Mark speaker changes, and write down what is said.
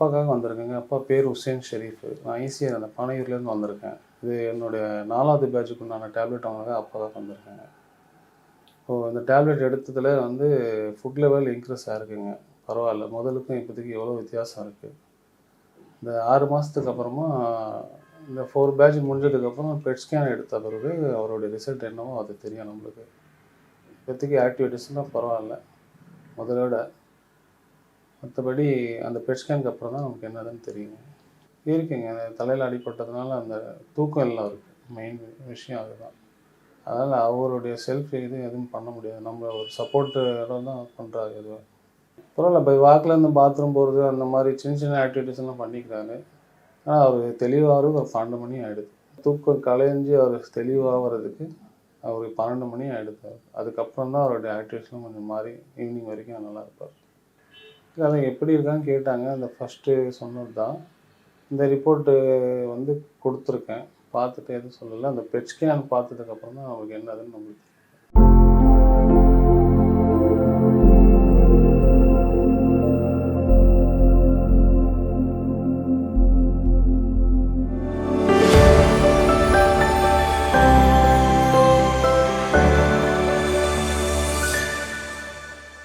Speaker 1: அப்பாக்காக வந்திருக்கேங்க. அப்பா பேர் ஹுசேன் ஷெரீஃப். நான் ஈசிஆர் அந்த பானையூர்லேருந்து வந்திருக்கேன். இது என்னுடைய 4வது பேட்சுக்கு உண்டான டேப்லெட் வாங்க அப்பாக்காக வந்திருக்கேங்க. இந்த டேப்லெட் எடுத்ததில ஃபுட் லெவல் இன்க்ரீஸ் ஆயிருக்குங்க. பரவாயில்ல. முதலுக்கும் இப்போதைக்கு எவ்வளோ வித்தியாசம் இருக்குது. இந்த 6 மாதத்துக்கு அப்புறமா இந்த 4 பேட்ச் முடிஞ்சதுக்கப்புறம் பெட் ஸ்கேன் எடுத்த பிறகு அவருடைய ரிசல்ட் என்னவோ அது தெரியும் நம்மளுக்கு. இப்போதைக்கு ஆக்டிவிட்டீஸ்லாம் பரவாயில்ல முதல விட. மற்றபடி அந்த பெட் ஸ்கேனுக்கு அப்புறம் தான் நமக்கு என்னதுன்னு தெரியுங்க. இருக்குங்க. தலையில் அடிபட்டதுனால அந்த தூக்கம் இல்லை அவருக்கு. மெயின் விஷயம் அதுதான். அதனால் அவருடைய செல்ஃப் எதுவும் பண்ண முடியாது. நம்ம ஒரு சப்போர்ட்டோட தான் பண்ணுறாரு எதுவும். பரவாயில்ல. பை வாக்கில் இருந்து பாத்ரூம் போகிறது அந்த மாதிரி சின்ன சின்ன ஆக்டிவிட்டீஸ்லாம் பண்ணிக்கிறாரு. ஆனால் அவர் தெளிவாகிறதுக்கு ஒரு 12 மணி ஆகிடுது. தூக்கம் கலைஞ்சு அவர் தெளிவாகிறதுக்கு அவருக்கு 12 மணி ஆகிடுது. அதுக்கப்புறம் தான் அவருடைய ஆக்டிவிட்டீஸ்லாம் கொஞ்சம் மாறி ஈவினிங் வரைக்கும் நல்லா இருப்பார். அதை எப்படி இருக்கான்னு கேட்டாங்க. அந்த ஃபஸ்ட்டு சொன்னது தான். இந்த ரிப்போர்ட்டு கொடுத்துருக்கேன். பார்த்துட்டு எதுவும் சொல்லலை. அந்த பெட் ஸ்கேன் பார்த்ததுக்கப்புறம் தான் அவருக்கு என்னதுன்னு நம்மளுக்கு